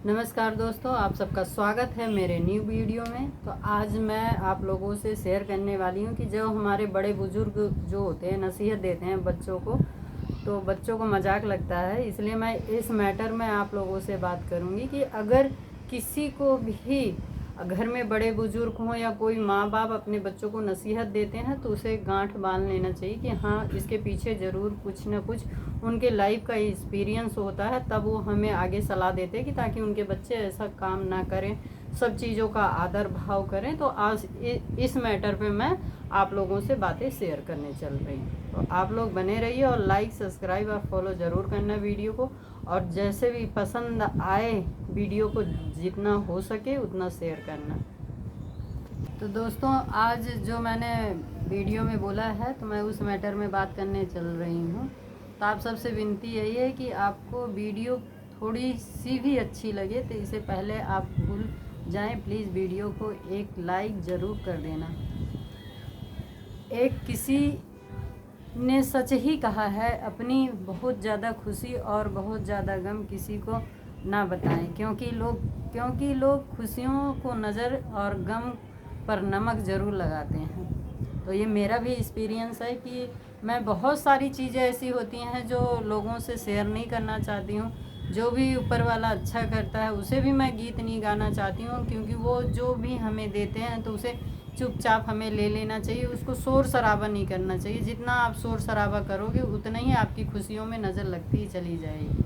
नमस्कार दोस्तों, आप सबका स्वागत है मेरे न्यू वीडियो में। तो आज मैं आप लोगों से शेयर करने वाली हूँ कि जो हमारे बड़े बुजुर्ग जो होते हैं नसीहत देते हैं बच्चों को, तो बच्चों को मजाक लगता है, इसलिए मैं इस मैटर में आप लोगों से बात करूँगी कि अगर किसी को भी घर में बड़े बुजुर्ग हों या कोई माँ बाप अपने बच्चों को नसीहत देते हैं तो उसे गांठ बांध लेना चाहिए कि हाँ, इसके पीछे ज़रूर कुछ ना कुछ उनके लाइफ का एक्सपीरियंस होता है, तब वो हमें आगे सलाह देते हैं कि ताकि उनके बच्चे ऐसा काम ना करें, सब चीज़ों का आदर भाव करें। तो आज इस मैटर पे मैं आप लोगों से बातें शेयर करने चल रही हूँ। तो आप लोग बने रहिए और लाइक सब्सक्राइब और फॉलो ज़रूर करना वीडियो को, और जैसे भी पसंद आए वीडियो को जितना हो सके उतना शेयर करना। तो दोस्तों, आज जो मैंने वीडियो में बोला है तो मैं उस मैटर में बात करने चल रही हूँ। तो आप सबसे विनती यही है कि आपको वीडियो थोड़ी सी भी अच्छी लगे तो इससे पहले आप भूल जाएं, प्लीज़ वीडियो को एक लाइक ज़रूर कर देना। एक किसी ने सच ही कहा है, अपनी बहुत ज़्यादा खुशी और बहुत ज़्यादा गम किसी को ना बताएं, क्योंकि लोग खुशियों को नज़र और गम पर नमक ज़रूर लगाते हैं। तो ये मेरा भी एक्सपीरियंस है कि मैं बहुत सारी चीज़ें ऐसी होती हैं जो लोगों से शेयर नहीं करना चाहती हूँ। जो भी ऊपर वाला अच्छा करता है उसे भी मैं गीत नहीं गाना चाहती हूँ, क्योंकि वो जो भी हमें देते हैं तो उसे चुपचाप हमें ले लेना चाहिए, उसको शोर शराबा नहीं करना चाहिए। जितना आप शोर शराबा करोगे उतना ही आपकी खुशियों में नज़र लगती ही चली जाएगी।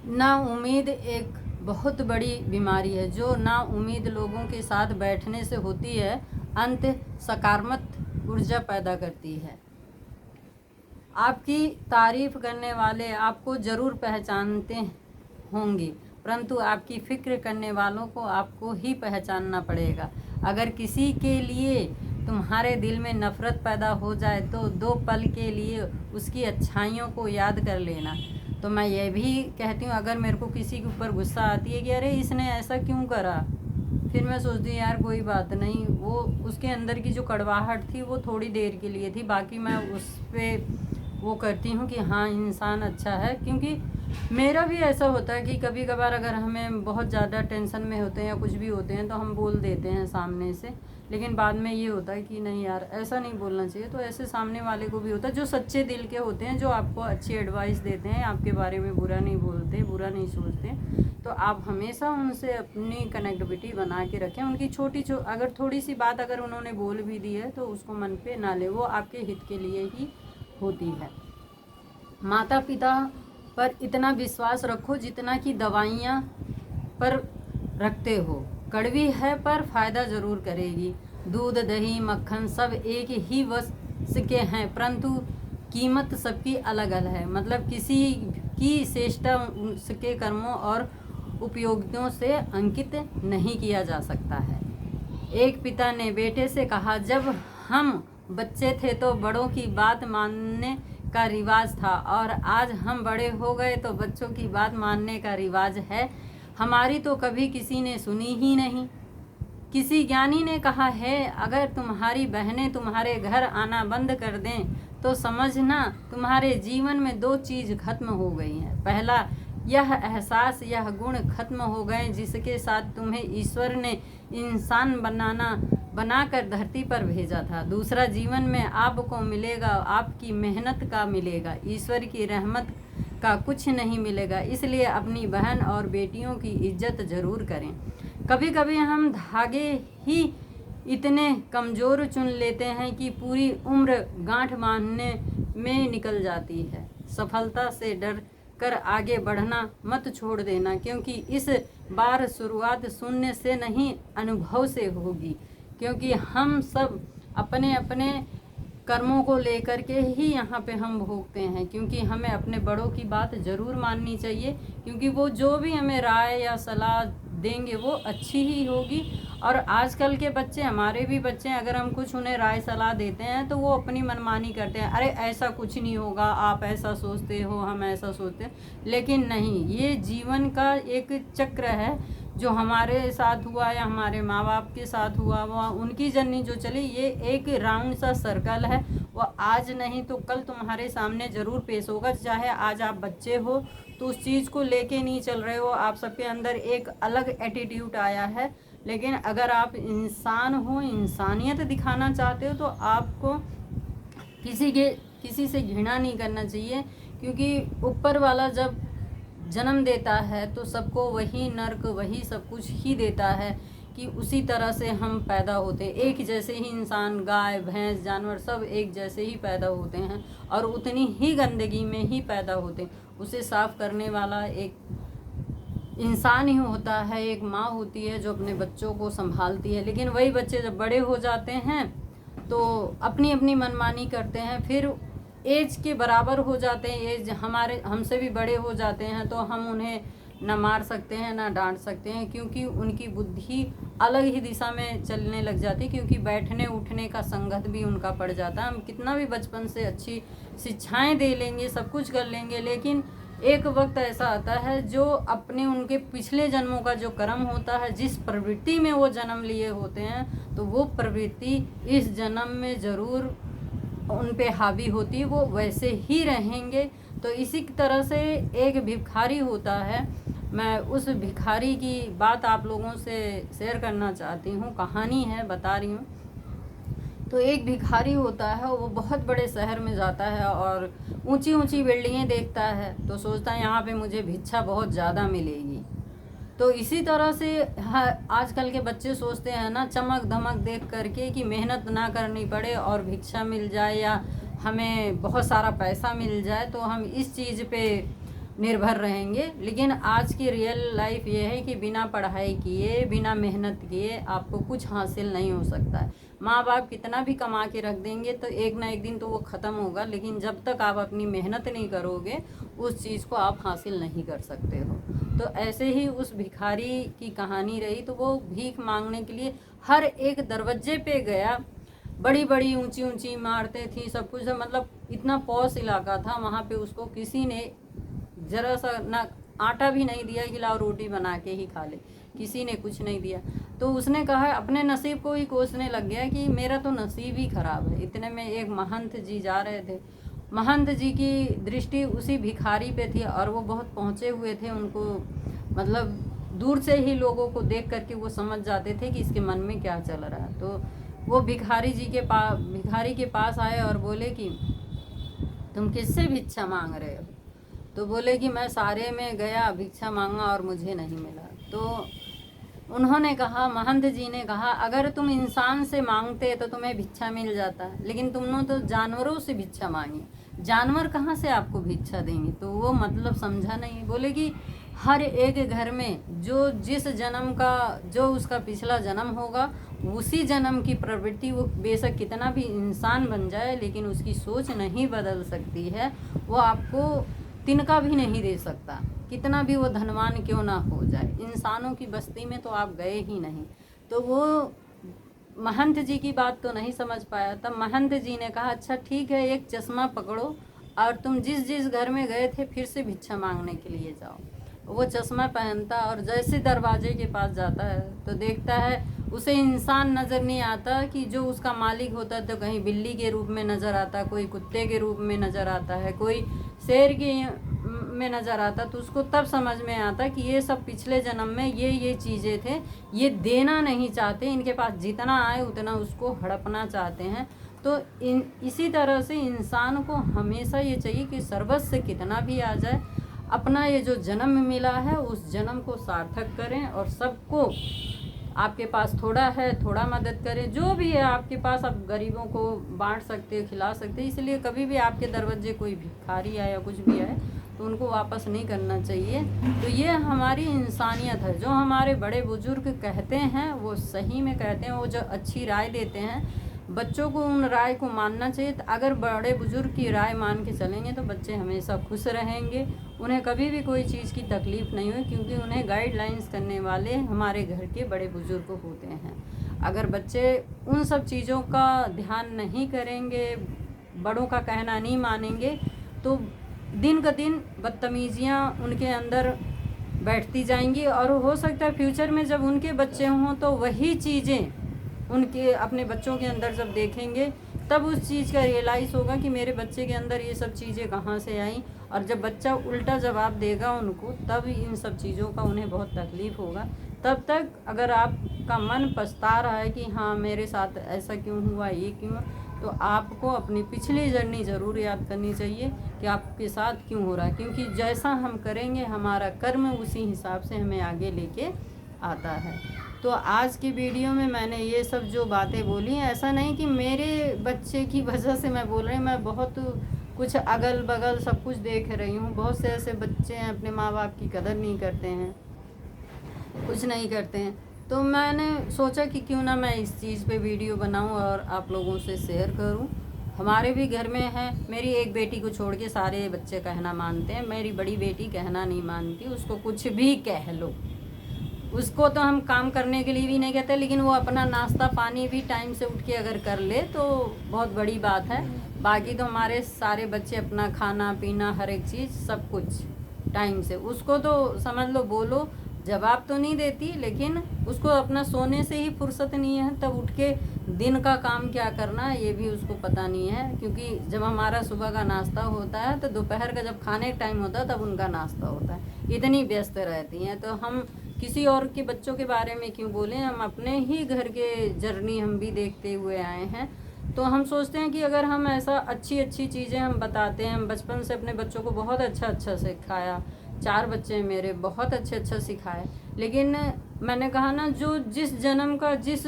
ना उम्मीद एक बहुत बड़ी बीमारी है जो ना उम्मीद लोगों के साथ बैठने से होती है, अंत सकारात्मक ऊर्जा पैदा करती है। आपकी तारीफ करने वाले आपको ज़रूर पहचानते होंगे, परंतु आपकी फिक्र करने वालों को आपको ही पहचानना पड़ेगा। अगर किसी के लिए तुम्हारे दिल में नफ़रत पैदा हो जाए तो 2 पल के लिए उसकी अच्छाइयों को याद कर लेना। तो मैं ये भी कहती हूँ, अगर मेरे को किसी के ऊपर गुस्सा आती है कि अरे इसने ऐसा क्यों करा, फिर मैं सोचती हूँ यार कोई बात नहीं, वो उसके अंदर की जो कड़वाहट थी वो थोड़ी देर के लिए थी, बाकी मैं उस पर वो करती हूँ कि हाँ इंसान अच्छा है। क्योंकि मेरा भी ऐसा होता है कि कभी कभार अगर हमें बहुत ज़्यादा टेंशन में होते हैं या कुछ भी होते हैं तो हम बोल देते हैं सामने से, लेकिन बाद में ये होता है कि नहीं यार ऐसा नहीं बोलना चाहिए। तो ऐसे सामने वाले को भी होता है जो सच्चे दिल के होते हैं, जो आपको अच्छी एडवाइस देते हैं, आपके बारे में बुरा नहीं बोलते, बुरा नहीं सोचते, तो आप हमेशा उनसे अपनी कनेक्टिविटी बना के रखें। उनकी अगर थोड़ी सी बात अगर उन्होंने बोल भी दी है तो उसको मन पे ना ले, वो आपके हित के लिए ही होती है। माता पिता पर इतना विश्वास रखो जितना कि दवाइयाँ पर रखते हो। कड़वी है पर फ़ायदा ज़रूर करेगी। दूध दही मक्खन सब एक ही वस्तु के हैं, परंतु कीमत सबकी अलग अलग है। मतलब किसी की श्रेष्ठता उसके कर्मों और उपयोगिताओं से अंकित नहीं किया जा सकता है। एक पिता ने बेटे से कहा, जब हम बच्चे थे तो बड़ों की बात मानने का रिवाज था, और आज हम बड़े हो गए तो बच्चों की बात मानने का रिवाज है। हमारी तो कभी किसी ने सुनी ही नहीं। किसी ज्ञानी ने कहा है, अगर तुम्हारी बहनें तुम्हारे घर आना बंद कर दें तो समझना तुम्हारे जीवन में 2 चीज़ खत्म हो गई हैं। पहला, यह एहसास, यह गुण खत्म हो गए जिसके साथ तुम्हें ईश्वर ने इंसान बनाकर धरती पर भेजा था। दूसरा, जीवन में आपको मिलेगा आपकी मेहनत का मिलेगा, ईश्वर की रहमत का कुछ नहीं मिलेगा। इसलिए अपनी बहन और बेटियों की इज्जत ज़रूर करें। कभी कभी हम धागे ही इतने कमज़ोर चुन लेते हैं कि पूरी उम्र गांठ बांधने में निकल जाती है। सफलता से डर कर आगे बढ़ना मत छोड़ देना, क्योंकि इस बार शुरुआत शून्य से नहीं अनुभव से होगी। क्योंकि हम सब अपने अपने कर्मों को लेकर के ही यहाँ पे हम भोगते हैं। क्योंकि हमें अपने बड़ों की बात ज़रूर माननी चाहिए, क्योंकि वो जो भी हमें राय या सलाह देंगे वो अच्छी ही होगी। और आजकल के बच्चे, हमारे भी बच्चे, अगर हम कुछ उन्हें राय सलाह देते हैं तो वो अपनी मनमानी करते हैं। अरे ऐसा कुछ नहीं होगा, आप ऐसा सोचते हो, हम ऐसा सोचते हैं। लेकिन नहीं, ये जीवन का एक चक्र है जो हमारे साथ हुआ या हमारे माँ बाप के साथ हुआ, उनकी जर्नी जो चली, ये एक राउंड सा सर्कल है। वो आज नहीं तो कल तुम्हारे सामने ज़रूर पेश होगा। चाहे आज आप बच्चे हो तो उस चीज़ को लेके नहीं चल रहे हो, आप सबके अंदर एक अलग एटीट्यूड आया है, लेकिन अगर आप इंसान हो, इंसानियत दिखाना चाहते हो तो आपको किसी से घृणा नहीं करना चाहिए, क्योंकि ऊपर वाला जब जन्म देता है तो सबको वही नर्क, वही सब कुछ ही देता है कि उसी तरह से हम पैदा होते हैं। एक जैसे ही इंसान, गाय भैंस जानवर सब एक जैसे ही पैदा होते हैं और उतनी ही गंदगी में ही पैदा होते हैं। उसे साफ़ करने वाला एक इंसान ही होता है, एक माँ होती है जो अपने बच्चों को संभालती है। लेकिन वही बच्चे जब बड़े हो जाते हैं तो अपनी अपनी मनमानी करते हैं, फिर एज के बराबर हो जाते हैं, एज हमसे भी बड़े हो जाते हैं, तो हम उन्हें ना मार सकते हैं ना डांट सकते हैं, क्योंकि उनकी बुद्धि अलग ही दिशा में चलने लग जाती है, क्योंकि बैठने उठने का संगत भी उनका पड़ जाता है। हम कितना भी बचपन से अच्छी शिक्षाएं दे लेंगे, सब कुछ कर लेंगे, लेकिन एक वक्त ऐसा आता है जो अपने उनके पिछले जन्मों का जो कर्म होता है, जिस प्रवृत्ति में वो जन्म लिए होते हैं, तो वो प्रवृत्ति इस जन्म में ज़रूर उन पे हावी होती है, वो वैसे ही रहेंगे। तो इसी तरह से एक भिखारी होता है, मैं उस भिखारी की बात आप लोगों से शेयर करना चाहती हूँ, कहानी है, बता रही हूँ। तो एक भिखारी होता है, वो बहुत बड़े शहर में जाता है और ऊंची ऊंची बिल्डिंगें देखता है, तो सोचता है यहाँ पे मुझे भिक्षा बहुत ज़्यादा मिलेगी। तो इसी तरह से आजकल के बच्चे सोचते हैं ना, चमक धमक देख करके कि मेहनत ना करनी पड़े और भिक्षा मिल जाए या हमें बहुत सारा पैसा मिल जाए तो हम इस चीज़ पे निर्भर रहेंगे। लेकिन आज की रियल लाइफ ये है कि बिना पढ़ाई किए, बिना मेहनत किए आपको कुछ हासिल नहीं हो सकता है। माँ बाप कितना भी कमा के रख देंगे तो एक ना एक दिन तो वो ख़त्म होगा, लेकिन जब तक आप अपनी मेहनत नहीं करोगे उस चीज़ को आप हासिल नहीं कर सकते हो। तो ऐसे ही उस भिखारी की कहानी रही। तो वो भीख मांगने के लिए हर एक दरवाजे पे गया, बड़ी बड़ी ऊंची ऊंची इमारतें थी, सब कुछ, मतलब इतना पॉश इलाका था। वहाँ पे उसको किसी ने ज़रा सा ना आटा भी नहीं दिया कि लाओ रोटी बना के ही खा ले, किसी ने कुछ नहीं दिया। तो उसने कहा, अपने नसीब को ही कोसने लग गया कि मेरा तो नसीब ही ख़राब है। इतने में एक महंत जी जा रहे थे। महंत जी की दृष्टि उसी भिखारी पे थी और वो बहुत पहुँचे हुए थे, उनको मतलब दूर से ही लोगों को देख करके वो समझ जाते थे कि इसके मन में क्या चल रहा है। तो वो भिखारी के पास आए और बोले कि तुम किससे भिक्षा मांग रहे हो? तो बोले कि मैं सारे में गया भिक्षा मांगा और मुझे नहीं मिला। तो उन्होंने कहा, महंत जी ने कहा, अगर तुम इंसान से मांगते तो तुम्हें भिक्षा मिल जाता, लेकिन तुमने तो जानवरों से भिक्षा मांगी, जानवर कहाँ से आपको भिक्षा देंगे? तो वो मतलब समझा नहीं। बोले कि हर एक घर में जो जिस जन्म का जो उसका पिछला जन्म होगा, उसी जन्म की प्रवृत्ति, वो बेशक कितना भी इंसान बन जाए लेकिन उसकी सोच नहीं बदल सकती है। वो आपको तिनका भी नहीं दे सकता, कितना भी वो धनवान क्यों ना हो जाए। इंसानों की बस्ती में तो आप गए ही नहीं। तो वो महंत जी की बात तो नहीं समझ पाया। तब महंत जी ने कहा, अच्छा ठीक है, एक चश्मा पकड़ो और तुम जिस जिस घर में गए थे फिर से भिक्षा मांगने के लिए जाओ। वो चश्मा पहनता और जैसे दरवाजे के पास जाता है तो देखता है उसे इंसान नज़र नहीं आता, कि जो उसका मालिक होता है तो कहीं बिल्ली के रूप में नज़र आता, कोई कुत्ते के रूप में नज़र आता है, कोई शेर के में नज़र आता। तो उसको तब समझ में आता कि ये सब पिछले जन्म में ये चीज़ें थे, ये देना नहीं चाहते, इनके पास जितना आए उतना उसको हड़पना चाहते हैं। तो इसी तरह से इंसान को हमेशा ये चाहिए कि सर्वस्व कितना भी आ जाए, अपना ये जो जन्म मिला है उस जन्म को सार्थक करें और सबको, आपके पास थोड़ा है थोड़ा मदद करें, जो भी है आपके पास आप गरीबों को बांट सकते हो, खिला सकते हैं। इसलिए कभी भी आपके दरवाजे कोई भिखारी आए या कुछ भी आए तो उनको वापस नहीं करना चाहिए। तो ये हमारी इंसानियत है। जो हमारे बड़े बुजुर्ग कहते हैं वो सही में कहते हैं, वो जो अच्छी राय देते हैं बच्चों को उन राय को मानना चाहिए। तो अगर बड़े बुजुर्ग की राय मान के चलेंगे तो बच्चे हमेशा खुश रहेंगे, उन्हें कभी भी कोई चीज़ की तकलीफ़ नहीं हुई, क्योंकि उन्हें गाइडलाइंस करने वाले हमारे घर के बड़े बुजुर्ग होते हैं। अगर बच्चे उन सब चीज़ों का ध्यान नहीं करेंगे, बड़ों का कहना नहीं मानेंगे, तो दिन का दिन बदतमीज़ियाँ उनके अंदर बैठती जाएंगी और हो सकता है फ्यूचर में जब उनके बच्चे हों तो वही चीज़ें उनके अपने बच्चों के अंदर जब देखेंगे तब उस चीज़ का रियलाइज़ होगा कि मेरे बच्चे के अंदर ये सब चीज़ें कहाँ से आई। और जब बच्चा उल्टा जवाब देगा उनको, तब इन सब चीज़ों का उन्हें बहुत तकलीफ़ होगा। तब तक अगर आपका मन पछता रहा है कि हाँ मेरे साथ ऐसा क्यों हुआ, ये क्यों हुआ, तो आपको अपनी पिछली जर्नी ज़रूर याद करनी चाहिए कि आपके साथ क्यों हो रहा है, क्योंकि जैसा हम करेंगे हमारा कर्म उसी हिसाब से हमें आगे लेके आता है। तो आज की वीडियो में मैंने ये सब जो बातें बोली हैं, ऐसा नहीं कि मेरे बच्चे की वजह से मैं बोल रही हूँ, मैं बहुत कुछ अगल बगल सब कुछ देख रही हूँ। बहुत से ऐसे बच्चे हैं अपने माँ बाप की कदर नहीं करते हैं, कुछ नहीं करते हैं। तो मैंने सोचा कि क्यों ना मैं इस चीज़ पे वीडियो बनाऊं और आप लोगों से शेयर करूं। हमारे भी घर में है, मेरी एक बेटी को छोड़ के सारे बच्चे कहना मानते हैं। मेरी बड़ी बेटी कहना नहीं मानती, उसको कुछ भी कह लो। उसको तो हम काम करने के लिए भी नहीं कहते, लेकिन वो अपना नाश्ता पानी भी टाइम से उठ के अगर कर ले तो बहुत बड़ी बात है। बाकी तो हमारे सारे बच्चे अपना खाना पीना हर एक चीज़ सब कुछ टाइम से। उसको तो समझ लो, बोलो जवाब तो नहीं देती, लेकिन उसको अपना सोने से ही फुर्सत नहीं है, तब उठ के दिन का काम क्या करना है ये भी उसको पता नहीं है। क्योंकि जब हमारा सुबह का नाश्ता होता है तो दोपहर का जब खाने का टाइम होता है तब उनका नाश्ता होता है। इतनी व्यस्त रहती हैं, तो हम किसी और के बच्चों के बारे में क्यों बोलें। हम अपने ही घर के जर्नी हम भी देखते हुए आए हैं। तो हम सोचते हैं कि अगर हम ऐसा अच्छी अच्छी चीज़ें हम बताते हैं, हम बचपन से अपने बच्चों को बहुत अच्छा सिखाया, 4 बच्चे हैं मेरे, बहुत अच्छा सिखाए। लेकिन मैंने कहा ना, जो जिस जन्म का जिस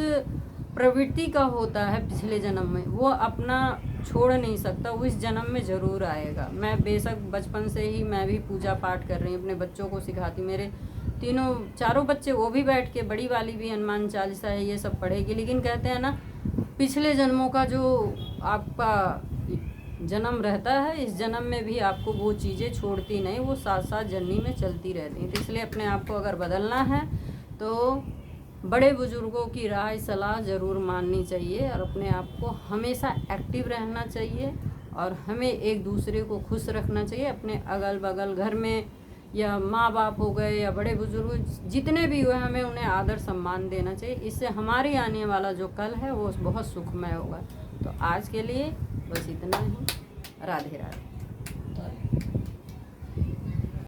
प्रवृत्ति का होता है पिछले जन्म में, वो अपना छोड़ नहीं सकता, वो इस जन्म में ज़रूर आएगा। मैं बेशक बचपन से ही मैं भी पूजा पाठ कर रही हूँ, अपने बच्चों को सिखाती। मेरे चारों बच्चे, वो भी बैठ के, बड़ी वाली भी हनुमान चालीसा है ये सब पढ़ेगी। लेकिन कहते हैं ना, पिछले जन्मों का जो आपका जन्म रहता है, इस जन्म में भी आपको वो चीज़ें छोड़ती नहीं, वो साथ साथ जर्नी में चलती रहती हैं। तो इसलिए अपने आप को अगर बदलना है तो बड़े बुजुर्गों की राय सलाह ज़रूर माननी चाहिए और अपने आप को हमेशा एक्टिव रहना चाहिए और हमें एक दूसरे को खुश रखना चाहिए। अपने अगल बगल घर में या माँ बाप हो गए या बड़े बुजुर्ग जितने भी हुए, हमें उन्हें आदर सम्मान देना चाहिए। इससे हमारी आने वाला जो कल है वो बहुत सुखमय होगा। तो आज के लिए बस इतना ही। राधे राधे।